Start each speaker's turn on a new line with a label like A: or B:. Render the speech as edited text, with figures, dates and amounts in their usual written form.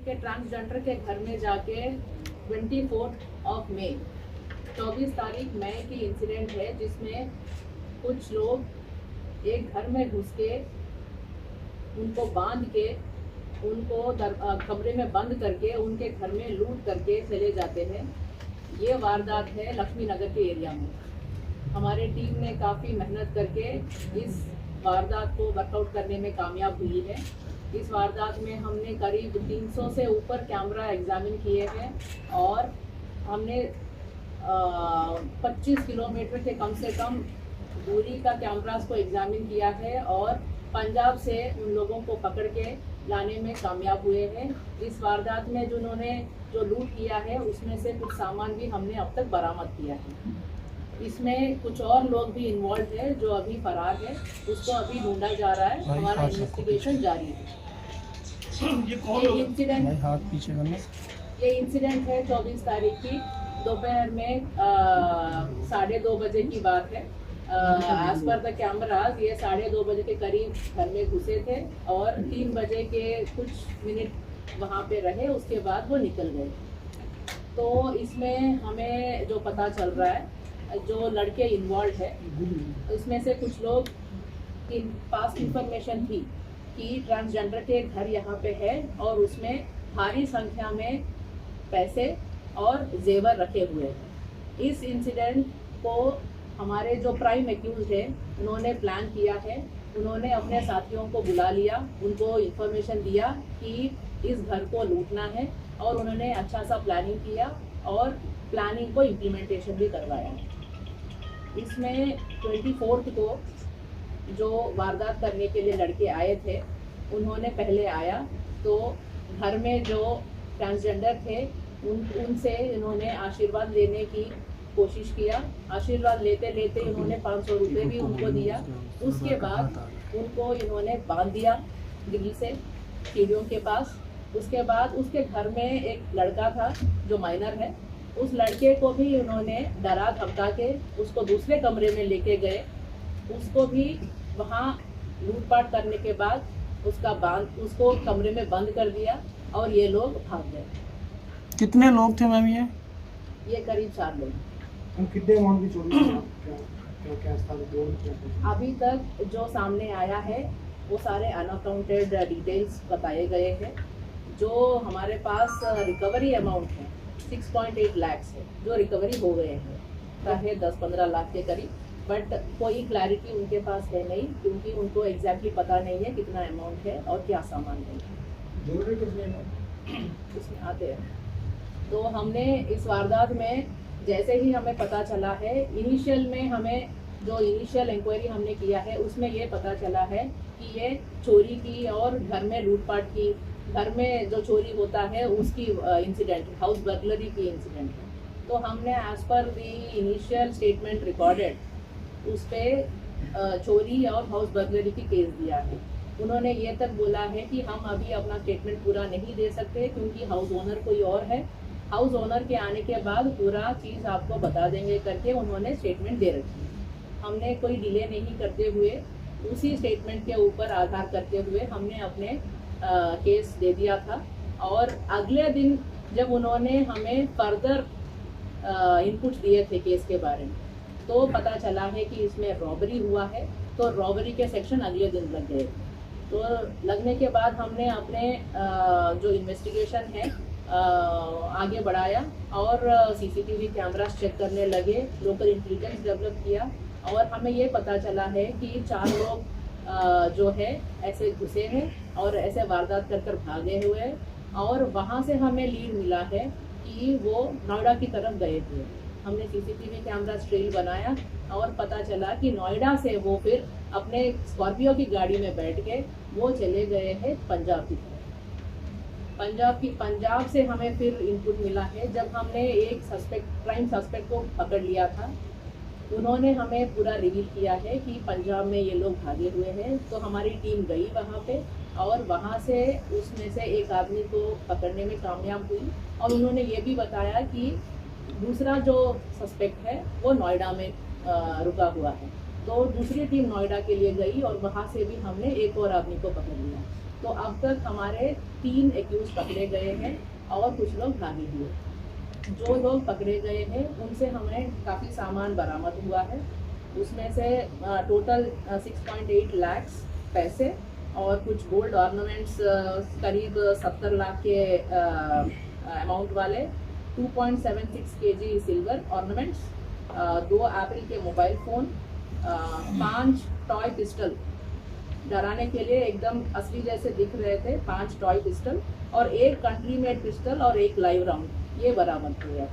A: के ट्रांसजेंडर के घर में जाके 24 मई 24 तारीख मई की इंसिडेंट है, जिसमें कुछ लोग एक घर में घुस के उनको बांध के उनको कमरे में बंद करके उनके घर में लूट करके चले जाते हैं। ये वारदात है लक्ष्मी नगर के एरिया में। हमारे टीम ने काफ़ी मेहनत करके इस वारदात को वर्कआउट करने में कामयाब हुई है। इस वारदात में हमने करीब 300 से ऊपर कैमरा एग्जामिन किए हैं और हमने 25 किलोमीटर के कम से कम दूरी का कैमरास को एग्जामिन किया है और पंजाब से उन लोगों को पकड़ के लाने में कामयाब हुए हैं। इस वारदात में जिन्होंने जो लूट किया है उसमें से कुछ सामान भी हमने अब तक बरामद किया है। इसमें कुछ और लोग भी इन्वॉल्व है जो अभी फरार है, उसको अभी ढूंढा जा रहा है। हमारा इन्वेस्टिगेशन जारी है। ये इंसिडेंट है 24 तारीख की दोपहर में 2:30 बजे की बात है। एज पर द कैमराज ये 2:30 बजे के करीब घर में घुसे थे और 3 बजे के कुछ मिनट वहाँ पे रहे, उसके बाद वो निकल गए। तो इसमें हमें जो पता चल रहा है, जो लड़के इन्वॉल्व है इसमें से कुछ लोग की पास इंफॉर्मेशन थी कि ट्रांसजेंडर के घर यहाँ पे है और उसमें भारी संख्या में पैसे और जेवर रखे हुए हैं। इस इंसिडेंट को हमारे जो प्राइम एक्यूज्ड है उन्होंने प्लान किया है। उन्होंने अपने साथियों को बुला लिया, उनको इन्फॉर्मेशन दिया कि इस घर को लूटना है और उन्होंने अच्छा सा प्लानिंग किया और प्लानिंग को इम्प्लीमेंटेशन भी करवाया। इसमें 24 को जो वारदात करने के लिए लड़के आए थे उन्होंने पहले आया तो घर में जो ट्रांसजेंडर थे उनसे इन्होंने आशीर्वाद लेने की कोशिश किया। आशीर्वाद लेते लेते इन्होंने 500 रुपये भी उनको दिया। उसके बाद उनको इन्होंने बांध दिया दिल्ली से सीढ़ियों के पास। उसके बाद उसके घर में एक लड़का था जो माइनर है, उस लड़के को भी उन्होंने डरा धमका के उसको दूसरे कमरे में लेके गए। उसको भी वहाँ लूटपाट करने के बाद उसको कमरे में बंद कर दिया और ये लोग भाग गए।
B: कितने लोग थे मैम?
A: ये करीब 4 लोग।
C: कितने अमाउंट की चोरी
A: अभी तक जो सामने आया है वो सारे अनअकाउंटेड डिटेल्स बताए गए हैं। जो हमारे पास रिकवरी अमाउंट है 6.8 लाख है, जो रिकवरी हो गए हैं, चाहे 10-15 लाख के करीब, बट कोई क्लैरिटी उनके पास है नहीं क्योंकि उनको एग्जैक्टली पता नहीं है कितना अमाउंट है और क्या सामान है इसमें आते हैं। तो हमने इस वारदात में जैसे ही हमें पता चला है, इनिशियल में हमें जो इनिशियल इंक्वायरी हमने किया है उसमें ये पता चला है कि ये चोरी की और घर में लूटपाट की, घर में जो चोरी होता है उसकी इंसिडेंट, हाउस बर्गलरी की इंसिडेंट है। तो हमने as per the initial statement recorded उस पर चोरी और हाउस बर्गलरी की केस दिया है। उन्होंने ये तक बोला है कि हम अभी अपना स्टेटमेंट पूरा नहीं दे सकते क्योंकि हाउस ओनर कोई और है, हाउस ओनर के आने के बाद पूरा चीज़ आपको बता देंगे करके उन्होंने स्टेटमेंट दे रखी है। हमने कोई डिले नहीं करते हुए उसी स्टेटमेंट के ऊपर आधार करते हुए हमने अपने केस दे दिया था और अगले दिन जब उन्होंने हमें फर्दर इनपुट दिए थे केस के बारे में तो पता चला है कि इसमें रॉबरी हुआ है, तो रॉबरी के सेक्शन अगले दिन लग गए। तो लगने के बाद हमने अपने जो इन्वेस्टिगेशन है आगे बढ़ाया और सीसीटीवी कैमरास चेक करने लगे, लोकल इंटेलिजेंस डेवलप किया और हमें ये पता चला है कि 4 लोग जो है ऐसे घुसे हैं और ऐसे वारदात कर भागे हुए हैं और वहाँ से हमें लीड मिला है कि वो नोएडा की तरफ गए थे। हमने सीसीटीवी कैमरा ट्रेल बनाया और पता चला कि नोएडा से वो फिर अपने स्कॉर्पियो की गाड़ी में बैठ के वो चले गए हैं पंजाब की तरफ। पंजाब से हमें फिर इनपुट मिला है जब हमने एक प्राइम सस्पेक्ट को पकड़ लिया था, उन्होंने हमें पूरा रिवील किया है कि पंजाब में ये लोग भागे हुए हैं। तो हमारी टीम गई वहाँ पे और वहाँ से उसमें से एक आदमी को पकड़ने में कामयाब हुई और उन्होंने ये भी बताया कि दूसरा जो सस्पेक्ट है वो नोएडा में रुका हुआ है। तो दूसरी टीम नोएडा के लिए गई और वहाँ से भी हमने एक और आदमी को पकड़ लिया। तो अब तक हमारे 3 एक्यूज पकड़े गए हैं और कुछ लोग भागे हुए। जो लोग पकड़े गए हैं उनसे हमें काफ़ी सामान बरामद हुआ है। उसमें से टोटल 6.8 लाख पैसे और कुछ गोल्ड ऑर्नामेंट्स करीब 70 लाख के अमाउंट वाले, 2.76 kg सिल्वर ऑर्नामेंट्स, 2 एप्पल के मोबाइल फ़ोन, 5 टॉय पिस्टल, डराने के लिए एकदम असली जैसे दिख रहे थे, 5 टॉय पिस्टल और 1 कंट्री मेड पिस्टल और 1 लाइव राउंड, ये बरामद हुआ।